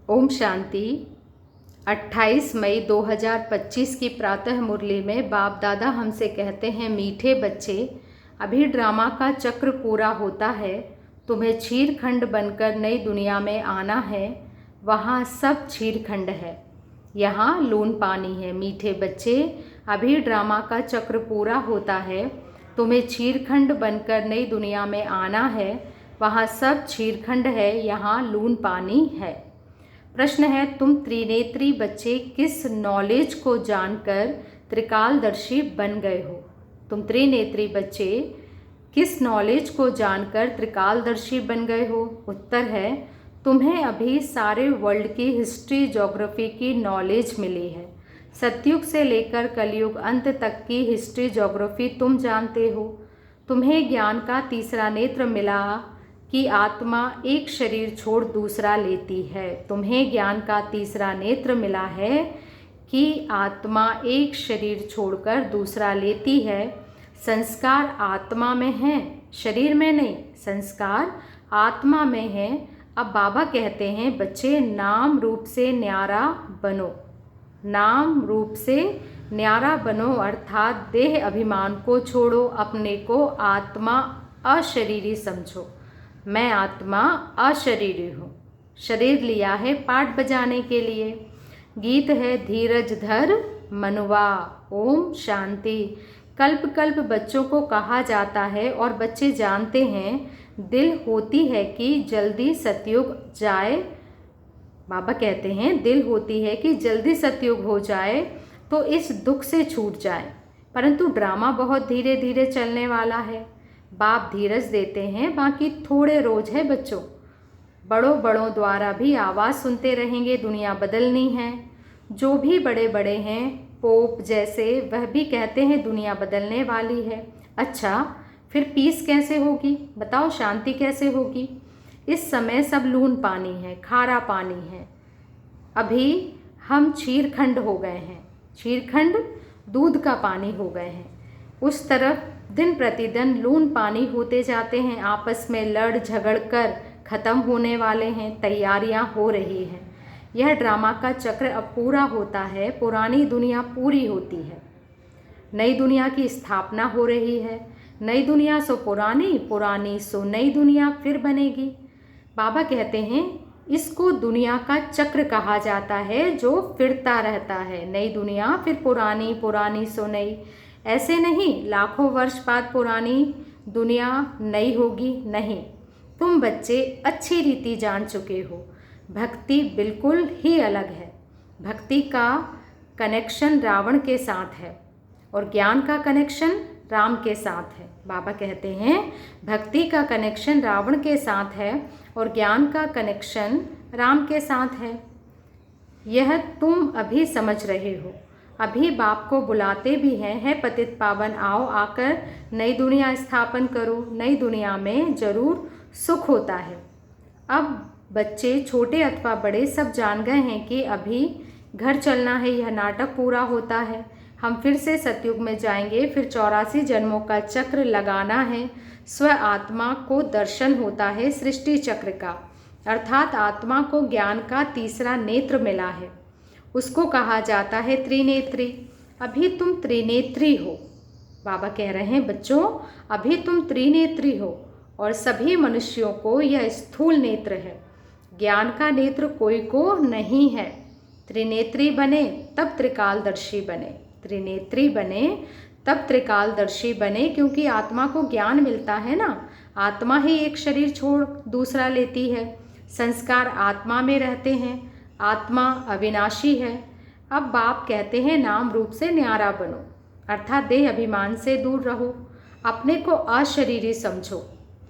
ओम शांति। 28 मई 2025 की प्रातः मुरली में बाप दादा हमसे कहते हैं, मीठे बच्चे, अभी ड्रामा का चक्र पूरा होता है। तुम्हें छीरखंड बनकर नई दुनिया में आना है। वहाँ सब छीरखंड है, यहाँ लून पानी है। मीठे बच्चे, अभी ड्रामा का चक्र पूरा होता है। तुम्हें छीरखंड बनकर नई दुनिया में आना है। वहाँ सब छीरखंड है, यहाँ लून पानी है। प्रश्न है, तुम त्रिनेत्री बच्चे किस नॉलेज को जानकर त्रिकालदर्शी बन गए हो? तुम त्रिनेत्री बच्चे किस नॉलेज को जानकर त्रिकालदर्शी बन गए हो? उत्तर है, तुम्हें अभी सारे वर्ल्ड की हिस्ट्री ज्योग्राफी की नॉलेज मिली है। सतयुग से लेकर कलयुग अंत तक की हिस्ट्री ज्योग्राफी तुम जानते हो। तुम्हें ज्ञान का तीसरा नेत्र मिला कि आत्मा एक शरीर छोड़ दूसरा लेती है। तुम्हें ज्ञान का तीसरा नेत्र मिला है कि आत्मा एक शरीर छोड़कर दूसरा लेती है। संस्कार आत्मा में हैं, शरीर में नहीं। संस्कार आत्मा में हैं। अब बाबा कहते हैं, बच्चे नाम रूप से न्यारा बनो। नाम रूप से न्यारा बनो अर्थात देह अभिमान को छोड़ो, अपने को आत्मा अशरीरी समझो। मैं आत्मा अशरीरी हूँ। शरीर लिया है पाठ बजाने के लिए। गीत है, धीरज धर मनुआ। ओम शांति। कल्प कल्प बच्चों को कहा जाता है और बच्चे जानते हैं, दिल होती है कि जल्दी सतयुग जाए। बाबा कहते हैं, दिल होती है कि जल्दी सतयुग हो जाए तो इस दुख से छूट जाए, परंतु ड्रामा बहुत धीरे धीरे चलने वाला है। बाप धीरज देते हैं, बाकी थोड़े रोज है बच्चों। बड़ों बड़ों द्वारा भी आवाज़ सुनते रहेंगे, दुनिया बदलनी है। जो भी बड़े बड़े हैं, पोप जैसे, वह भी कहते हैं दुनिया बदलने वाली है। अच्छा, फिर पीस कैसे होगी? बताओ, शांति कैसे होगी? इस समय सब लून पानी है, खारा पानी है। अभी हम छीरखंड हो गए हैं। छीरखंड दूध का पानी हो गए हैं। उस तरफ दिन प्रतिदिन लून पानी होते जाते हैं। आपस में लड़ झगड़ कर ख़त्म होने वाले हैं। तैयारियां हो रही हैं। यह ड्रामा का चक्र अब पूरा होता है। पुरानी दुनिया पूरी होती है, नई दुनिया की स्थापना हो रही है। नई दुनिया सो पुरानी, पुरानी सो नई दुनिया फिर बनेगी। बाबा कहते हैं, इसको दुनिया का चक्र कहा जाता है, जो फिरता रहता है। नई दुनिया फिर पुरानी, पुरानी सो नई। ऐसे नहीं लाखों वर्ष बाद पुरानी दुनिया नई होगी, नहीं। तुम बच्चे अच्छी रीति जान चुके हो, भक्ति बिल्कुल ही अलग है। भक्ति का कनेक्शन रावण के साथ है और ज्ञान का कनेक्शन राम के साथ है। बाबा कहते हैं, भक्ति का कनेक्शन रावण के साथ है और ज्ञान का कनेक्शन राम के साथ है। यह तुम अभी समझ रहे हो। अभी बाप को बुलाते भी हैं, है पतित पावन आओ, आकर नई दुनिया स्थापन करो। नई दुनिया में जरूर सुख होता है। अब बच्चे छोटे अथवा बड़े सब जान गए हैं कि अभी घर चलना है, यह नाटक पूरा होता है। हम फिर से सतयुग में जाएंगे, फिर 84 जन्मों का चक्र लगाना है। स्व आत्मा को दर्शन होता है सृष्टि चक्र का, अर्थात आत्मा को ज्ञान का तीसरा नेत्र मिला है। उसको कहा जाता है त्रिनेत्री। अभी तुम त्रिनेत्री हो। बाबा कह रहे हैं, बच्चों अभी तुम त्रिनेत्री हो और सभी मनुष्यों को यह स्थूल नेत्र है। ज्ञान का नेत्र कोई को नहीं है। त्रिनेत्री बने तब त्रिकालदर्शी बने। त्रिनेत्री बने तब त्रिकालदर्शी बने, क्योंकि आत्मा को ज्ञान मिलता है ना। आत्मा ही एक शरीर छोड़ दूसरा लेती है। संस्कार आत्मा में रहते हैं। आत्मा अविनाशी है। अब बाप कहते हैं, नाम रूप से न्यारा बनो, अर्थात देह अभिमान से दूर रहो। अपने को अशरीरी समझो,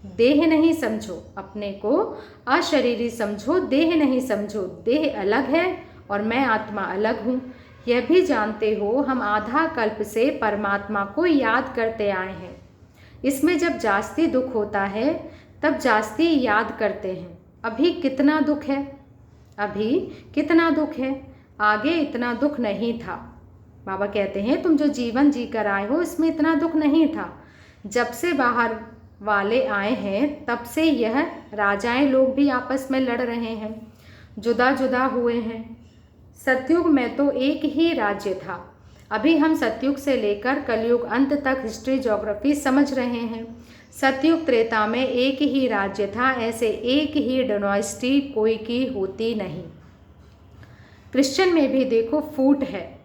देह नहीं समझो। अपने को अशरीरी समझो, देह नहीं समझो। देह अलग है और मैं आत्मा अलग हूँ। यह भी जानते हो, हम आधा कल्प से परमात्मा को याद करते आए हैं। इसमें जब जास्ती दुख होता है तब जास्ती याद करते हैं। अभी कितना दुख है, अभी कितना दुख है, आगे इतना दुख नहीं था। बाबा कहते हैं, तुम जो जीवन जी कर आए हो इसमें इतना दुख नहीं था। जब से बाहर वाले आए हैं तब से यह राजाएं लोग भी आपस में लड़ रहे हैं। जुदा जुदा हुए हैं। सतयुग में तो एक ही राज्य था। अभी हम सतयुग से लेकर कलयुग अंत तक हिस्ट्री ज्योग्राफी समझ रहे हैं। सतयुग त्रेता में एक ही राज्य था, ऐसे एक ही डायनेस्टी कोई की होती नहीं। क्रिश्चियन में भी देखो फूट है,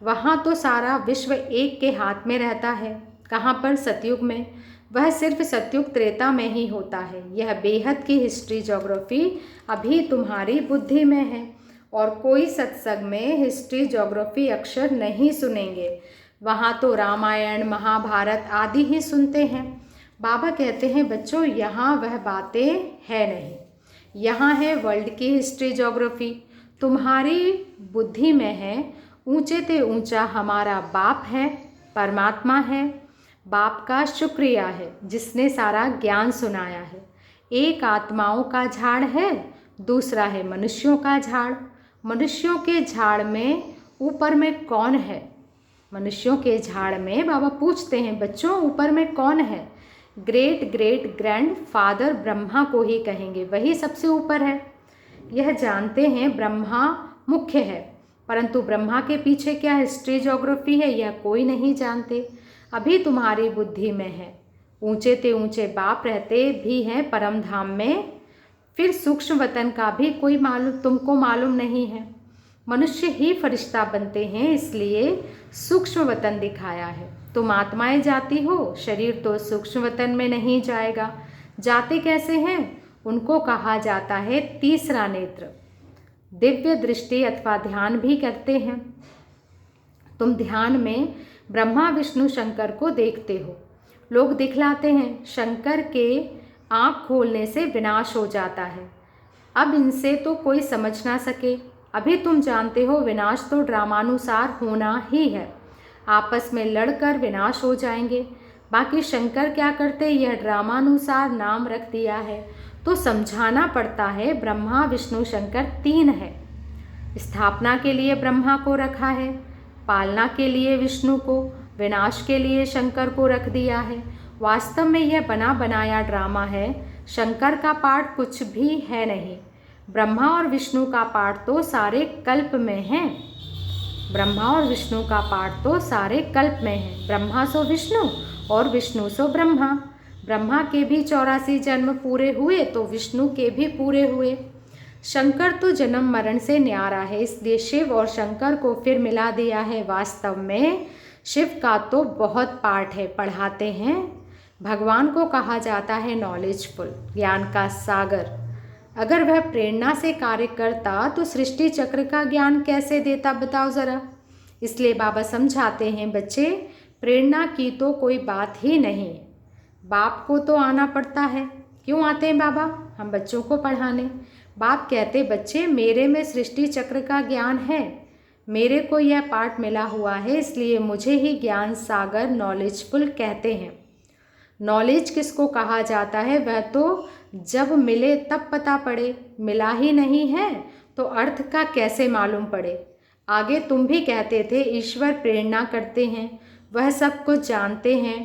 वहाँ तो सारा विश्व एक के हाथ में रहता है। कहाँ पर? सतयुग में। वह सिर्फ सतयुग त्रेता में ही होता है। यह बेहद की हिस्ट्री ज्योग्राफी अभी तुम्हारी बुद्धि में है, और कोई सत्संग में हिस्ट्री ज्योग्राफी अक्षर नहीं सुनेंगे। वहाँ तो रामायण महाभारत आदि ही सुनते हैं। बाबा कहते हैं बच्चों, यहाँ वह बातें है नहीं, यहाँ है वर्ल्ड की हिस्ट्री ज्योग्राफी। तुम्हारी बुद्धि में है। ऊंचे ते ऊंचा हमारा बाप है, परमात्मा है। बाप का शुक्रिया है जिसने सारा ज्ञान सुनाया है। एक आत्माओं का झाड़ है, दूसरा है मनुष्यों का झाड़। मनुष्यों के झाड़ में ऊपर में कौन है? मनुष्यों के झाड़ में बाबा पूछते हैं बच्चों, ऊपर में कौन है? Great great grand father Brahma को ही कहेंगे, वही सबसे ऊपर है। यह जानते हैं ब्रह्मा मुख्य है, परंतु ब्रह्मा के पीछे क्या हिस्ट्री ज्योग्राफी है यह कोई नहीं जानते। अभी तुम्हारी बुद्धि में है। ऊंचे ते ऊंचे बाप रहते भी हैं परम धाम में, फिर सूक्ष्म वतन का भी कोई तुमको मालूम नहीं है। मनुष्य ही फरिश्ता बनते हैं, इसलिए सूक्ष्म वतन दिखाया है। तुम आत्माएं जाती हो, शरीर तो सूक्ष्म वतन में नहीं जाएगा। जाते कैसे हैं? उनको कहा जाता है तीसरा नेत्र। दिव्य दृष्टि अथवा ध्यान भी करते हैं। तुम ध्यान में ब्रह्मा विष्णु शंकर को देखते हो। लोग दिखलाते हैं शंकर के आँख खोलने से विनाश हो जाता है। अब इनसे तो कोई समझ ना सके। अभी तुम जानते हो विनाश तो ड्रामानुसार होना ही है। आपस में लड़कर विनाश हो जाएंगे। बाकी शंकर क्या करते, यह ड्रामानुसार नाम रख दिया है तो समझाना पड़ता है। ब्रह्मा विष्णु शंकर तीन है। स्थापना के लिए ब्रह्मा को रखा है, पालना के लिए विष्णु को, विनाश के लिए शंकर को रख दिया है। वास्तव में यह बना बनाया ड्रामा है। शंकर का पार्ट कुछ भी है नहीं। ब्रह्मा और विष्णु का पार्ट तो सारे कल्प में है। ब्रह्मा और विष्णु का पार्ट तो सारे कल्प में है। ब्रह्मा सो विष्णु और विष्णु सो ब्रह्मा। ब्रह्मा के भी 84 जन्म पूरे हुए तो विष्णु के भी पूरे हुए। शंकर तो जन्म मरण से न्यारा है, इसलिए शिव और शंकर को फिर मिला दिया है। वास्तव में शिव का तो बहुत पार्ट है, पढ़ाते हैं। भगवान को कहा जाता है नॉलेजफुल, ज्ञान का सागर। अगर वह प्रेरणा से कार्य करता तो सृष्टि चक्र का ज्ञान कैसे देता, बताओ ज़रा। इसलिए बाबा समझाते हैं बच्चे, प्रेरणा की तो कोई बात ही नहीं। बाप को तो आना पड़ता है। क्यों आते हैं बाबा? हम बच्चों को पढ़ाने। बाप कहते बच्चे मेरे में सृष्टि चक्र का ज्ञान है, मेरे को यह पाठ मिला हुआ है, इसलिए मुझे ही ज्ञान सागर नॉलेजफुल कहते हैं। नॉलेज किसको कहा जाता है? वह तो जब मिले तब पता पड़े, मिला ही नहीं है तो अर्थ का कैसे मालूम पड़े। आगे तुम भी कहते थे ईश्वर प्रेरणा करते हैं, वह सब कुछ जानते हैं।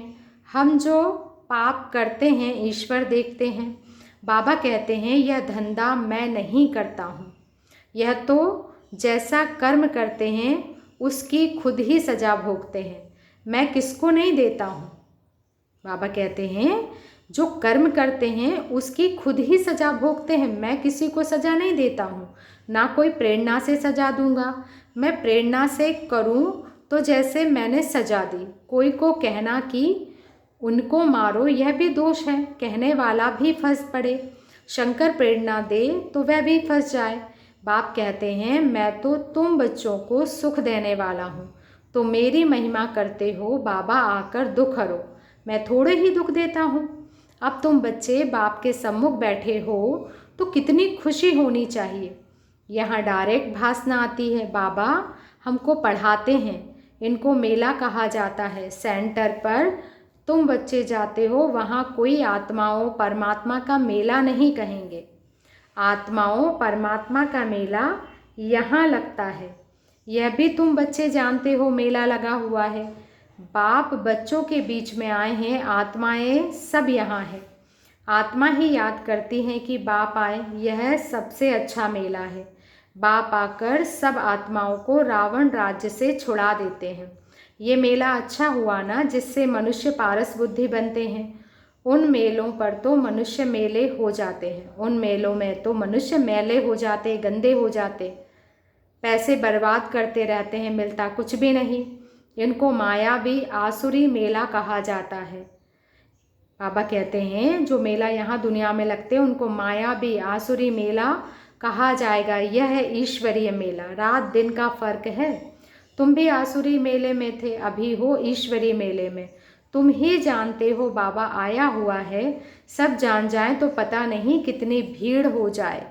हम जो पाप करते हैं ईश्वर देखते हैं। बाबा कहते हैं यह धंधा मैं नहीं करता हूँ। यह तो जैसा कर्म करते हैं उसकी खुद ही सजा भोगते हैं, मैं किसको नहीं देता हूँ। बाबा कहते हैं जो कर्म करते हैं उसकी खुद ही सजा भोगते हैं, मैं किसी को सजा नहीं देता हूँ, ना कोई प्रेरणा से सजा दूंगा। मैं प्रेरणा से करूँ तो जैसे मैंने सजा दी, कोई को कहना कि उनको मारो यह भी दोष है, कहने वाला भी फंस पड़े। शंकर प्रेरणा दे तो वह भी फंस जाए। बाप कहते हैं मैं तो तुम बच्चों को सुख देने वाला हूँ, तो मेरी महिमा करते हो बाबा आकर दुख हरो। मैं थोड़े ही दुख देता हूँ। अब तुम बच्चे बाप के सम्मुख बैठे हो तो कितनी खुशी होनी चाहिए। यहाँ डायरेक्ट भाषण आती है, बाबा हमको पढ़ाते हैं। इनको मेला कहा जाता है। सेंटर पर तुम बच्चे जाते हो, वहाँ कोई आत्माओं परमात्मा का मेला नहीं कहेंगे। आत्माओं परमात्मा का मेला यहाँ लगता है, यह भी तुम बच्चे जानते हो, मेला लगा हुआ है। बाप बच्चों के बीच में आए हैं, आत्माएं सब यहाँ है। आत्मा ही याद करती है कि बाप आए, यह सबसे अच्छा मेला है। बाप आकर सब आत्माओं को रावण राज्य से छुड़ा देते हैं। ये मेला अच्छा हुआ ना, जिससे मनुष्य पारस बुद्धि बनते हैं। उन मेलों पर तो मनुष्य मेले हो जाते हैं, उन मेलों में तो मनुष्य मैले हो जाते, गंदे हो जाते, पैसे बर्बाद करते रहते हैं, मिलता कुछ भी नहीं। इनको मायावी आसुरी मेला कहा जाता है। बाबा कहते हैं जो मेला यहाँ दुनिया में लगते हैं उनको मायावी आसुरी मेला कहा जाएगा। यह है ईश्वरीय मेला। रात दिन का फर्क है। तुम भी आसुरी मेले में थे, अभी हो ईश्वरीय मेले में। तुम ही जानते हो बाबा आया हुआ है। सब जान जाए तो पता नहीं कितनी भीड़ हो जाए।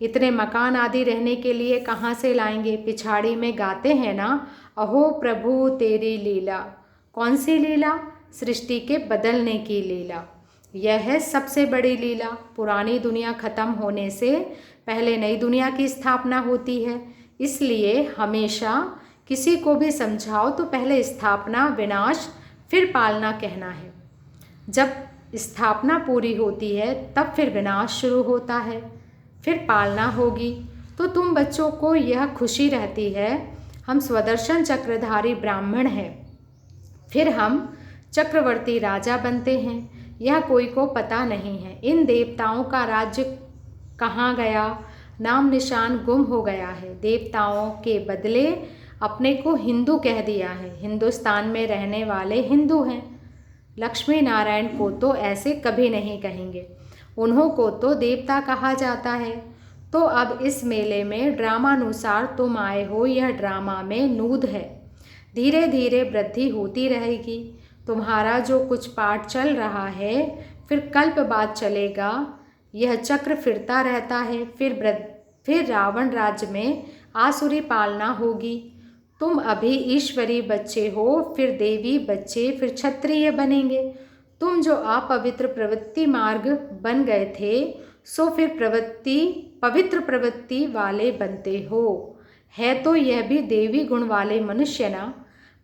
इतने मकान आदि रहने के लिए कहाँ से लाएंगे। पिछाड़ी में गाते हैं ना, अहो प्रभु तेरी लीला। कौन सी लीला? सृष्टि के बदलने की लीला। यह है सबसे बड़ी लीला। पुरानी दुनिया खत्म होने से पहले नई दुनिया की स्थापना होती है। इसलिए हमेशा किसी को भी समझाओ तो पहले स्थापना, विनाश, फिर पालना कहना है। जब स्थापना पूरी होती है तब फिर विनाश शुरू होता है, फिर पालना होगी। तो तुम बच्चों को यह खुशी रहती है हम स्वदर्शन चक्रधारी ब्राह्मण हैं, फिर हम चक्रवर्ती राजा बनते हैं। यह कोई को पता नहीं है। इन देवताओं का राज्य कहाँ गया, नाम निशान गुम हो गया है। देवताओं के बदले अपने को हिंदू कह दिया है। हिंदुस्तान में रहने वाले हिंदू हैं। लक्ष्मी नारायण को तो ऐसे कभी नहीं कहेंगे, उन्हों को तो देवता कहा जाता है। तो अब इस मेले में ड्रामानुसार तुम आए हो, यह ड्रामा में नूद है। धीरे धीरे वृद्धि होती रहेगी। तुम्हारा जो कुछ पाठ चल रहा है फिर कल्प बाद चलेगा। यह चक्र फिरता रहता है। फिर रावण राज्य में आसुरी पालना होगी। तुम अभी ईश्वरी बच्चे हो, फिर देवी बच्चे, फिर क्षत्रिय बनेंगे। तुम जो अपवित्र प्रवृत्ति मार्ग बन गए थे सो फिर पवित्र प्रवृत्ति वाले बनते हो। है तो यह भी देवी गुण वाले मनुष्य ना।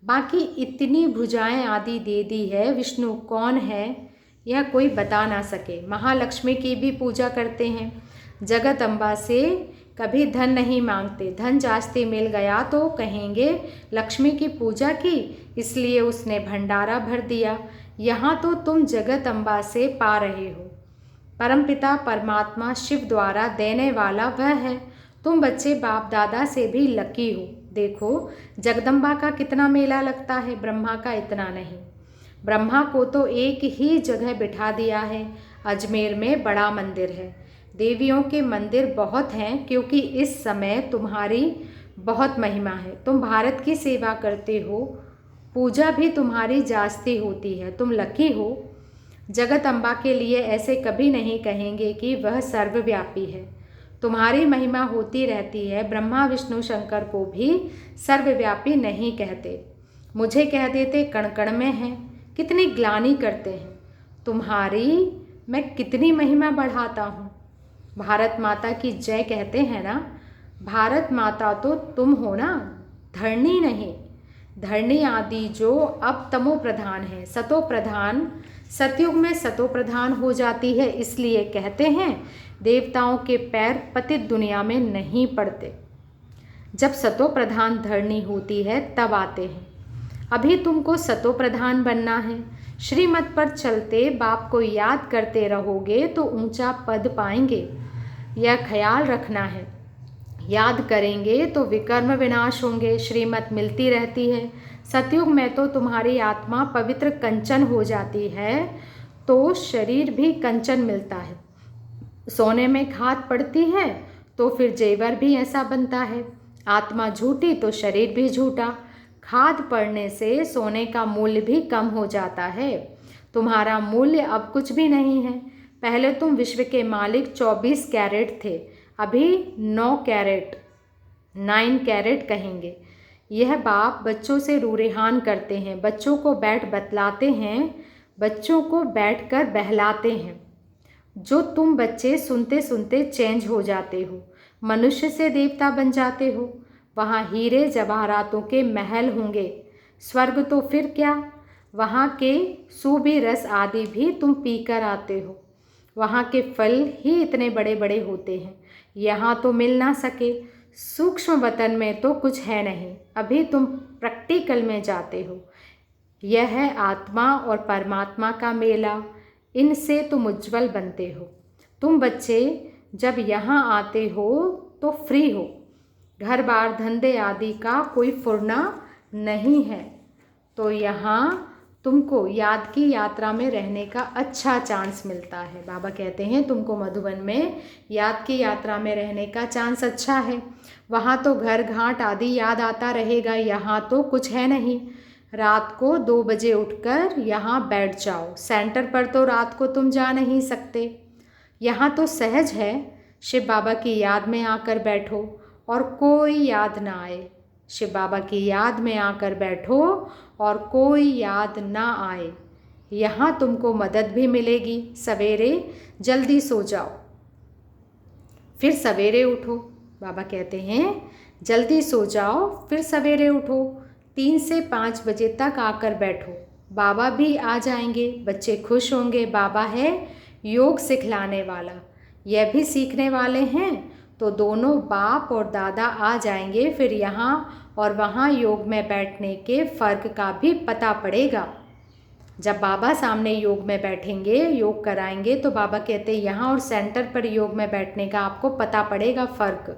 बाकी इतनी भुजाएं आदि दे दी है, विष्णु कौन है यह कोई बता ना सके। महालक्ष्मी की भी पूजा करते हैं। जगत अम्बा से कभी धन नहीं मांगते। धन जास्ती मिल गया तो कहेंगे लक्ष्मी की पूजा की, इसलिए उसने भंडारा भर दिया। यहाँ तो तुम जगत अम्बा से पा रहे हो। परमपिता परमात्मा शिव द्वारा देने वाला वह है। तुम बच्चे बाप दादा से भी लकी हो। देखो जगदम्बा का कितना मेला लगता है, ब्रह्मा का इतना नहीं। ब्रह्मा को तो एक ही जगह बिठा दिया है। अजमेर में बड़ा मंदिर है। देवियों के मंदिर बहुत हैं, क्योंकि इस समय तुम्हारी बहुत महिमा है। तुम भारत की सेवा करते हो, पूजा भी तुम्हारी जास्ती होती है। तुम लकी हो। जगत अम्बा के लिए ऐसे कभी नहीं कहेंगे कि वह सर्वव्यापी है। तुम्हारी महिमा होती रहती है। ब्रह्मा विष्णु शंकर को भी सर्वव्यापी नहीं कहते, मुझे कह देते कण कण में है। कितनी ग्लानि करते हैं। तुम्हारी मैं कितनी महिमा बढ़ाता हूँ। भारत माता की जय कहते हैं ना। भारत माता तो तुम हो ना, धरणी नहीं। धरणी आदि जो अब तमो प्रधान है, सतो प्रधान सतयुग में सतो प्रधान हो जाती है। इसलिए कहते हैं देवताओं के पैर पतित दुनिया में नहीं पड़ते। जब सतो प्रधान धरणी होती है तब आते हैं। अभी तुमको सतो प्रधान बनना है। श्रीमत पर चलते बाप को याद करते रहोगे तो ऊंचा पद पाएंगे। यह ख्याल रखना है। याद करेंगे तो विकर्म विनाश होंगे। श्रीमत मिलती रहती है। सतयुग में तो तुम्हारी आत्मा पवित्र कंचन हो जाती है, तो शरीर भी कंचन मिलता है। सोने में खाद पड़ती है तो फिर जेवर भी ऐसा बनता है। आत्मा झूठी तो शरीर भी झूठा। खाद पड़ने से सोने का मूल्य भी कम हो जाता है। तुम्हारा मूल्य अब कुछ भी नहीं है। पहले तुम विश्व के मालिक 24 कैरेट थे, अभी 9 कैरेट 9 कैरेट कहेंगे। यह बाप बच्चों से रूरेहान करते हैं। बच्चों को बैठ बतलाते हैं, बच्चों को बैठकर बहलाते हैं। जो तुम बच्चे सुनते सुनते चेंज हो जाते हो, मनुष्य से देवता बन जाते हो। वहाँ हीरे जवाहरातों के महल होंगे। स्वर्ग तो फिर क्या, वहाँ के सूबी रस आदि भी तुम पीकर आते हो। वहाँ के फल ही इतने बड़े बड़े होते हैं, यहाँ तो मिल ना सके। सूक्ष्म वतन में तो कुछ है नहीं, अभी तुम प्रैक्टिकल में जाते हो। यह है आत्मा और परमात्मा का मेला, इनसे तुम उज्जवल बनते हो। तुम बच्चे जब यहाँ आते हो तो फ्री हो, घर बार धंधे आदि का कोई फुरना नहीं है, तो यहाँ तुमको याद की यात्रा में रहने का अच्छा चांस मिलता है। बाबा कहते हैं तुमको मधुबन में याद की यात्रा में रहने का चांस अच्छा है। वहाँ तो घर घाट आदि याद आता रहेगा, यहाँ तो कुछ है नहीं। रात को 2 बजे उठकर यहाँ बैठ जाओ। सेंटर पर तो रात को तुम जा नहीं सकते। यहाँ तो सहज है, शिव बाबा की याद में आकर बैठो और कोई याद ना आए। शिव बाबा की याद में आकर बैठो और कोई याद ना आए। यहाँ तुमको मदद भी मिलेगी। सवेरे जल्दी सो जाओ, फिर सवेरे उठो। बाबा कहते हैं जल्दी सो जाओ, फिर सवेरे उठो। 3 से 5 बजे तक आकर बैठो, बाबा भी आ जाएंगे, बच्चे खुश होंगे। बाबा है योग सिखलाने वाला, यह भी सीखने वाले हैं, तो दोनों बाप और दादा आ जाएंगे। फिर यहाँ और वहाँ योग में बैठने के फ़र्क का भी पता पड़ेगा। जब बाबा सामने योग में बैठेंगे, योग कराएंगे, तो बाबा कहते हैं यहाँ और सेंटर पर योग में बैठने का आपको पता पड़ेगा फ़र्क।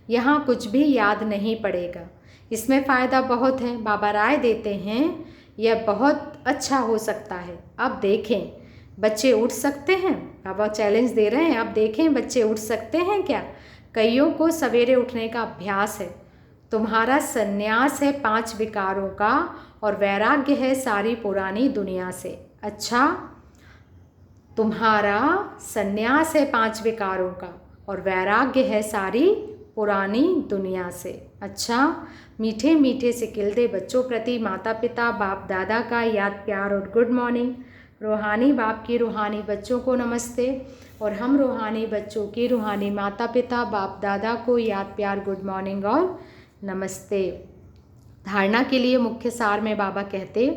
यहाँ कुछ भी याद नहीं पड़ेगा। इसमें फ़ायदा बहुत है। बाबा राय देते हैं यह बहुत अच्छा हो सकता है। अब देखें बच्चे उठ सकते हैं। बाबा चैलेंज दे रहे हैं, अब देखें बच्चे उठ सकते हैं क्या। कईयों को सवेरे उठने का अभ्यास है। तुम्हारा संन्यास है 5 विकारों का और वैराग्य है सारी पुरानी दुनिया से। अच्छा, तुम्हारा संन्यास है 5 विकारों का और वैराग्य है सारी पुरानी दुनिया से। अच्छा, मीठे मीठे से खिलते बच्चों प्रति माता पिता बाप दादा का याद प्यार और गुड मॉर्निंग। रूहानी बाप की रूहानी बच्चों को नमस्ते और हम रूहानी बच्चों की रूहानी माता पिता बाप दादा को याद प्यार गुड मॉर्निंग और नमस्ते। धारणा के लिए मुख्य सार में बाबा कहते,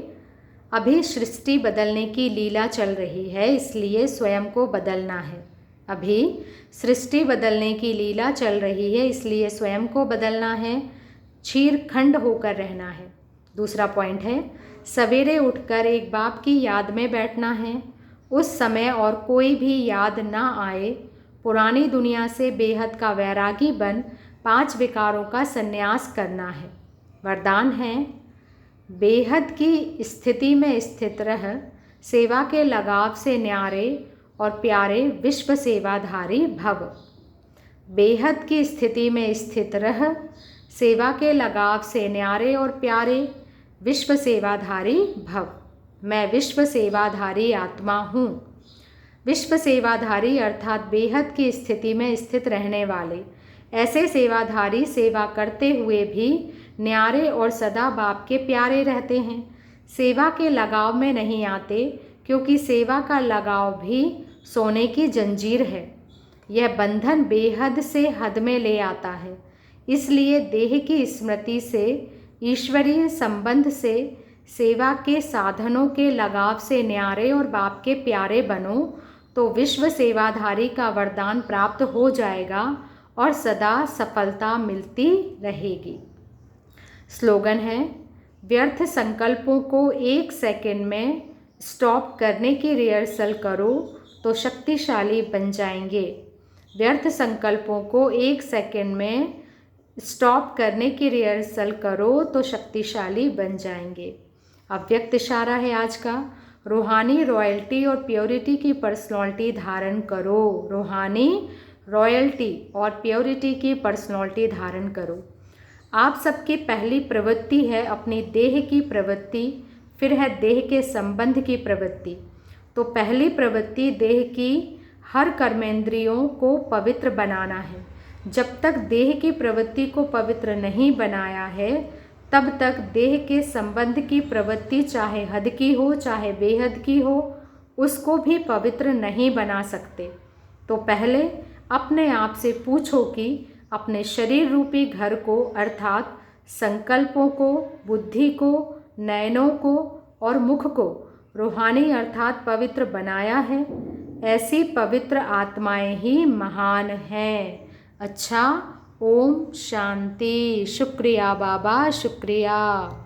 अभी सृष्टि बदलने की लीला चल रही है, इसलिए स्वयं को बदलना है। अभी सृष्टि बदलने की लीला चल रही है, इसलिए स्वयं को बदलना है, क्षीरखंड होकर रहना है। दूसरा पॉइंट है, सवेरे उठकर एक बाप की याद में बैठना है। उस समय और कोई भी याद ना आए, पुरानी दुनिया से बेहद का वैरागी बन 5 विकारों का संन्यास करना है। वरदान है, बेहद की स्थिति में स्थित रह, सेवा के लगाव से न्यारे और प्यारे विश्व सेवाधारी भव। बेहद की स्थिति में स्थित रह, सेवा के लगाव से न्यारे और प्यारे विश्व सेवाधारी भव। मैं विश्व सेवाधारी आत्मा हूँ। विश्व सेवाधारी अर्थात बेहद की स्थिति में स्थित रहने वाले। ऐसे सेवाधारी सेवा करते हुए भी न्यारे और सदा बाप के प्यारे रहते हैं। सेवा के लगाव में नहीं आते, क्योंकि सेवा का लगाव भी सोने की जंजीर है। यह बंधन बेहद से हद में ले आता है। इसलिए देह की स्मृति से, ईश्वरीय संबंध से, सेवा के साधनों के लगाव से न्यारे और बाप के प्यारे बनो, तो विश्व सेवाधारी का वरदान प्राप्त हो जाएगा और सदा सफलता मिलती रहेगी। स्लोगन है, व्यर्थ संकल्पों को 1 सेकंड में स्टॉप करने की रिहर्सल करो तो शक्तिशाली बन जाएंगे। व्यर्थ संकल्पों को 1 सेकंड में स्टॉप करने की रिहर्सल करो तो शक्तिशाली बन जाएंगे। अव्यक्त इशारा है आज का, रूहानी रॉयल्टी और प्योरिटी की पर्सनालिटी धारण करो। रूहानी रॉयल्टी और प्योरिटी की पर्सनालिटी धारण करो। आप सबकी पहली प्रवृत्ति है अपनी देह की प्रवृत्ति, फिर है देह के संबंध की प्रवृत्ति। तो पहली प्रवृत्ति देह की हर कर्मेंद्रियों को पवित्र बनाना है। जब तक देह की प्रवृत्ति को पवित्र नहीं बनाया है, तब तक देह के संबंध की प्रवृत्ति चाहे हद की हो चाहे बेहद की हो, उसको भी पवित्र नहीं बना सकते। तो पहले अपने आप से पूछो कि अपने शरीर रूपी घर को अर्थात संकल्पों को, बुद्धि को, नयनों को और मुख को रूहानी अर्थात पवित्र बनाया है। ऐसी पवित्र आत्माएं ही महान हैं। अच्छा, ओम शांति। शुक्रिया बाबा, शुक्रिया।